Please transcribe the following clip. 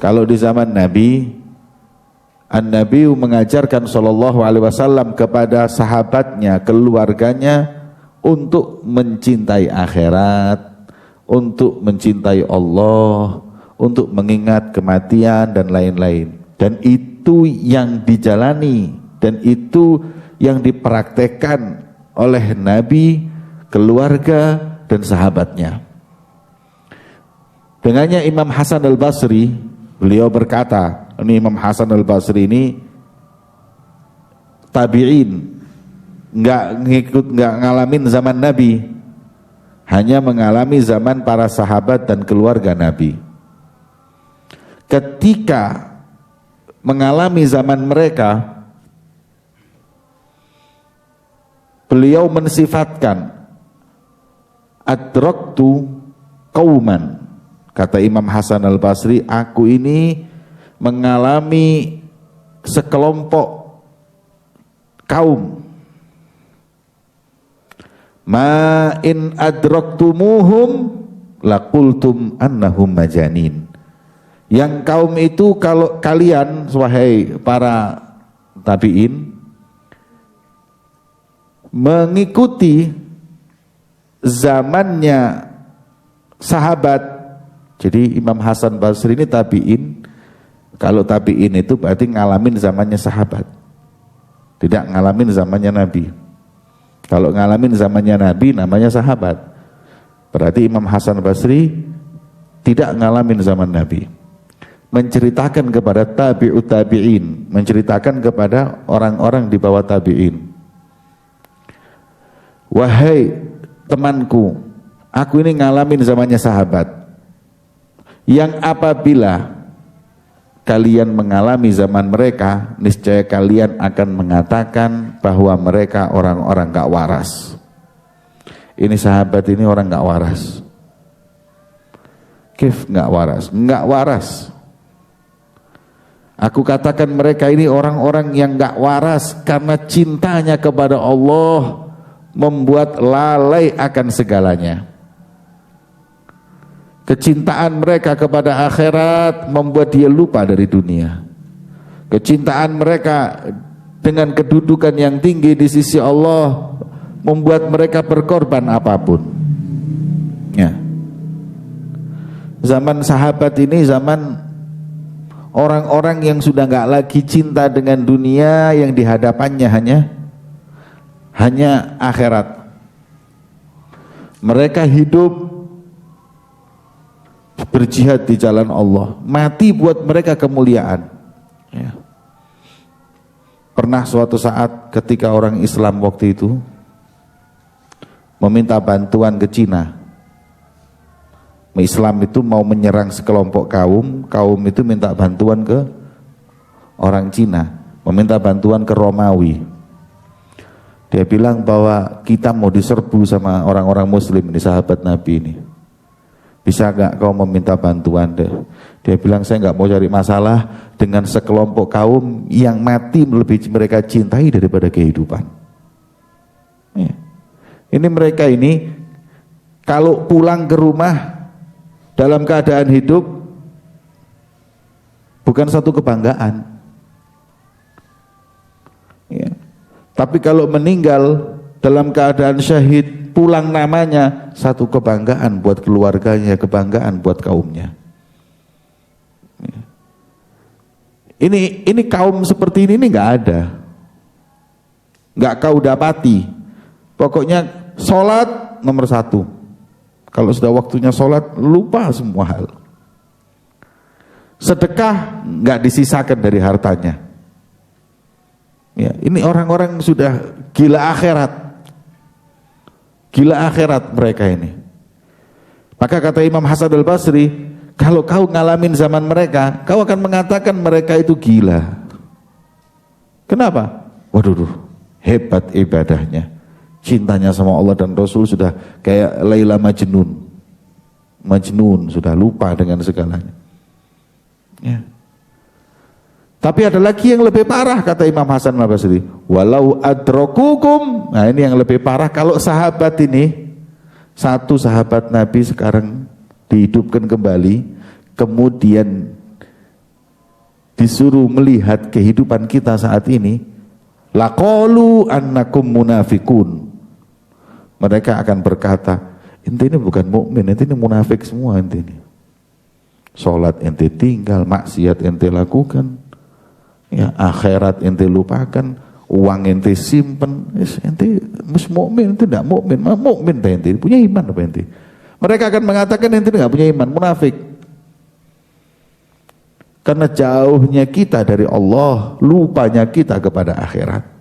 Kalau di zaman Nabi, An-Nabi mengajarkan sallallahu alaihi wasallam kepada sahabatnya, keluarganya untuk mencintai akhirat, untuk mencintai Allah, untuk mengingat kematian dan lain-lain. Dan itu yang dijalani dan itu yang dipraktekkan oleh Nabi, keluarga dan sahabatnya. Dengannya Imam Hasan al-Basri, beliau berkata, ini Imam Hasan al-Basri ini tabi'in, nggak ngalamin zaman Nabi, hanya mengalami zaman para sahabat dan keluarga Nabi. Ketika mengalami zaman mereka, beliau mensifatkan adraktu qauman, kata Imam Hasan al-Basri, aku ini mengalami sekelompok kaum, ma in adraktumuhum laqultum annahum majanin, yang kaum itu kalau kalian wahai para tabi'in mengikuti zamannya sahabat. Jadi Imam Hasan Basri ini tabi'in. Kalau tabi'in itu berarti ngalamin zamannya sahabat, tidak ngalamin zamannya Nabi. Kalau ngalamin zamannya Nabi namanya sahabat, berarti Imam Hasan Basri tidak ngalamin zaman Nabi. Menceritakan kepada tabi'ut tabi'in, menceritakan kepada orang-orang di bawah tabi'in, wahai temanku, aku ini ngalamin zamannya sahabat, yang apabila kalian mengalami zaman mereka, niscaya kalian akan mengatakan bahwa mereka orang-orang gak waras. Ini sahabat ini orang gak waras. Kif gak waras? Gak waras. Aku katakan mereka ini orang-orang yang gak waras karena cintanya kepada Allah membuat lalai akan segalanya. Kecintaan mereka kepada akhirat membuat dia lupa dari dunia. Kecintaan mereka dengan kedudukan yang tinggi di sisi Allah membuat mereka berkorban apapun. Ya. Zaman sahabat ini zaman orang-orang yang sudah nggak lagi cinta dengan dunia, yang di hadapannya hanya akhirat. Mereka hidup berjihad di jalan Allah, mati buat mereka kemuliaan. Ya. Pernah suatu saat ketika orang Islam waktu itu meminta bantuan ke Cina, Islam itu mau menyerang sekelompok kaum itu minta bantuan ke orang Cina, meminta bantuan ke Romawi. Dia bilang bahwa kita mau diserbu sama orang-orang Muslim, ini sahabat Nabi ini. Bisa gak kau meminta bantuan deh? Dia bilang saya gak mau cari masalah dengan sekelompok kaum yang mati lebih mereka cintai daripada kehidupan. Ya. Ini mereka ini kalau pulang ke rumah dalam keadaan hidup bukan satu kebanggaan. Ya. Tapi kalau meninggal dalam keadaan syahid, pulang namanya satu kebanggaan buat keluarganya, kebanggaan buat kaumnya. Ini kaum seperti ini nggak ada, nggak kau dapati. Pokoknya sholat nomor satu. Kalau sudah waktunya sholat lupa semua hal. Sedekah nggak disisakan dari hartanya. Ya, ini orang-orang sudah gila akhirat. Gila akhirat mereka ini. Maka kata Imam Hasan al-Basri, kalau kau ngalamin zaman mereka, kau akan mengatakan mereka itu gila. Kenapa? Waduh, hebat ibadahnya, cintanya sama Allah dan Rasul sudah kayak Laila Majnun, sudah lupa dengan segalanya. Ya. Tapi ada lagi yang lebih parah, kata Imam Hasan al-Basri, walau adrakukum. Nah, ini yang lebih parah. Kalau sahabat ini, satu sahabat Nabi sekarang dihidupkan kembali, kemudian disuruh melihat kehidupan kita saat ini, laqalu annakum munafikun. Mereka akan berkata, ente ini bukan mukmin, ente ini munafik semua ente ini. Salat ente tinggal, maksiat ente lakukan, ya akhirat ente lupakan, uang ente simpen, ente mus mukmin, ente tidak mukmin, mukmin ente punya iman apa ente? Mereka akan mengatakan ente tidak punya iman, munafik. Karena jauhnya kita dari Allah, lupanya kita kepada akhirat.